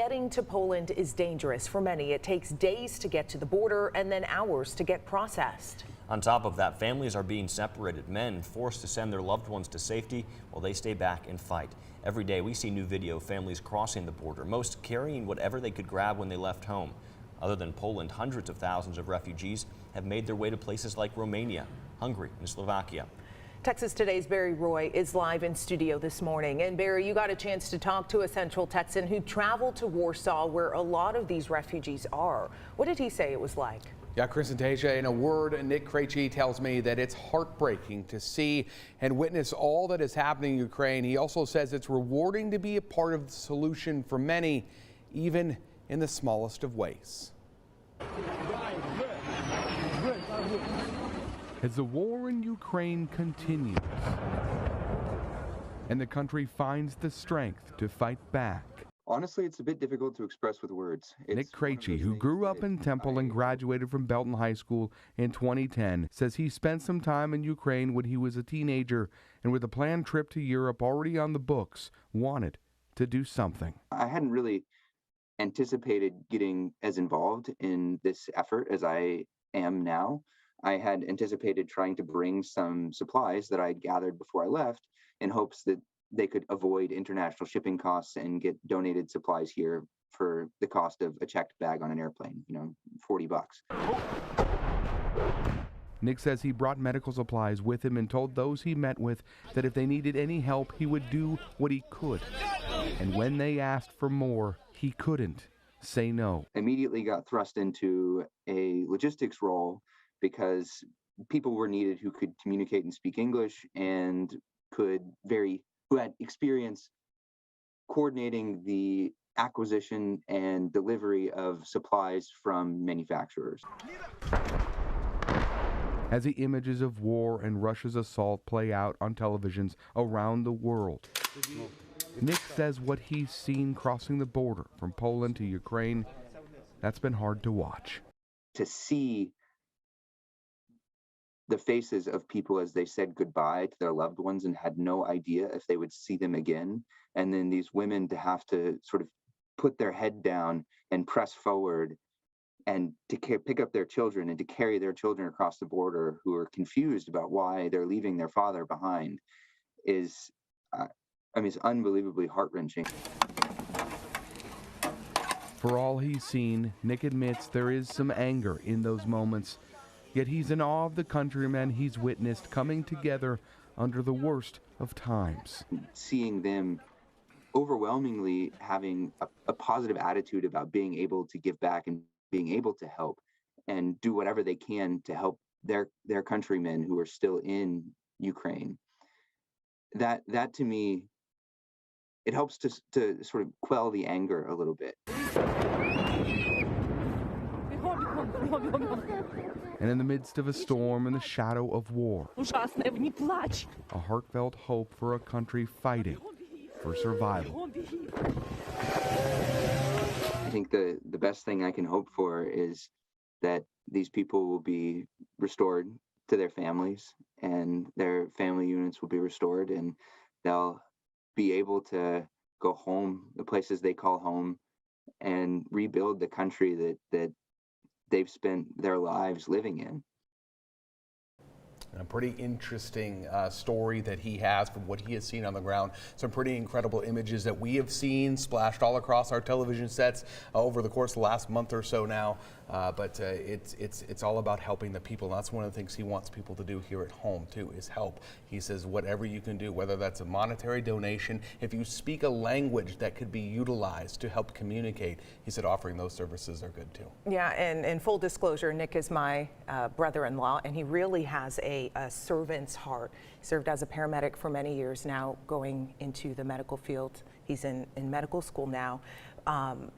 Getting to Poland is dangerous for many. It takes days to get to the border and then hours to get processed. On top of that, families are being separated, men forced to send their loved ones to safety while they stay back and fight. Every day we see new video of families crossing the border, most carrying whatever they could grab when they left home. Other than Poland, hundreds of thousands of refugees have made their way to places like Romania, Hungary, and Slovakia. Texas Today's Barry Roy is live in studio this morning. And Barry, you got a chance to talk to a Central Texan who traveled to Warsaw, where a lot of these refugees are. What did he say it was like? Yeah, Chris and Tasia, in a word, Nick Krejchi tells me that it's heartbreaking to see and witness all that is happening in Ukraine. He also says it's rewarding to be a part of the solution for many, even in the smallest of ways. As the war in Ukraine continues and the country finds the strength to fight back. Honestly, it's a bit difficult to express with words. Nick Krejchi, who grew up in Temple and graduated from Belton High School in 2010, says he spent some time in Ukraine when he was a teenager, and with a planned trip to Europe already on the books, wanted to do something. I hadn't really anticipated getting as involved in this effort as I am now. I had anticipated trying to bring some supplies that I had gathered before I left in hopes that they could avoid international shipping costs and get donated supplies here for the cost of a checked bag on an airplane, $40. Nick says he brought medical supplies with him and told those he met with that if they needed any help, he would do what he could. And when they asked for more, he couldn't say no. Immediately got thrust into a logistics role because people were needed who could communicate and speak English and who had experience coordinating the acquisition and delivery of supplies from manufacturers. As the images of war and Russia's assault play out on televisions around the world, Nick says what he's seen crossing the border from Poland to Ukraine, that's been hard to watch. To see the faces of people as they said goodbye to their loved ones and had no idea if they would see them again. And then these women to have to sort of put their head down and press forward and to pick up their children and to carry their children across the border who are confused about why they're leaving their father behind is, it's unbelievably heart-wrenching. For all he's seen, Nick admits there is some anger in those moments. Yet he's in awe of the countrymen he's witnessed coming together under the worst of times. Seeing them overwhelmingly having a positive attitude about being able to give back and being able to help and do whatever they can to help their countrymen who are still in Ukraine. That to me, it helps to sort of quell the anger a little bit. And in the midst of a storm in the shadow of war, a heartfelt hope for a country fighting for survival. I think the best thing I can hope for is that these people will be restored to their families and their family units will be restored and they'll be able to go home, the places they call home, and rebuild the country that they've spent their lives living in. A pretty interesting story that he has from what he has seen on the ground. Some pretty incredible images that we have seen splashed all across our television sets over the course of the last month or so now. But it's all about helping the people. And that's one of the things he wants people to do here at home too, is help. He says whatever you can do, whether that's a monetary donation, if you speak a language that could be utilized to help communicate, he said offering those services are good too. Yeah, and in full disclosure, Nick is my brother-in-law, and he really has a servant's heart. He served as a paramedic for many years now, going into the medical field. He's in medical school now.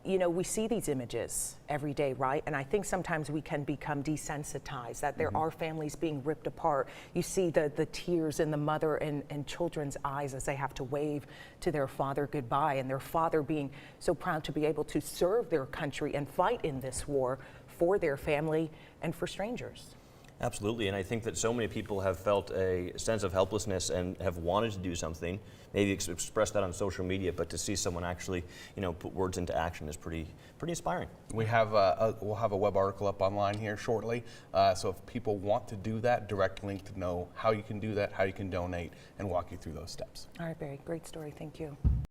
We see these images every day, right? And I think sometimes we can become desensitized that there are families being ripped apart. You see the tears in the mother and children's eyes as they have to wave to their father goodbye, and their father being so proud to be able to serve their country and fight in this war for their family and for strangers. Absolutely, and I think that so many people have felt a sense of helplessness and have wanted to do something, maybe express that on social media, but to see someone actually, put words into action is pretty inspiring. We'll have a web article up online here shortly, so if people want to do that, direct link to know how you can do that, how you can donate, and walk you through those steps. All right, Barry, great story. Thank you.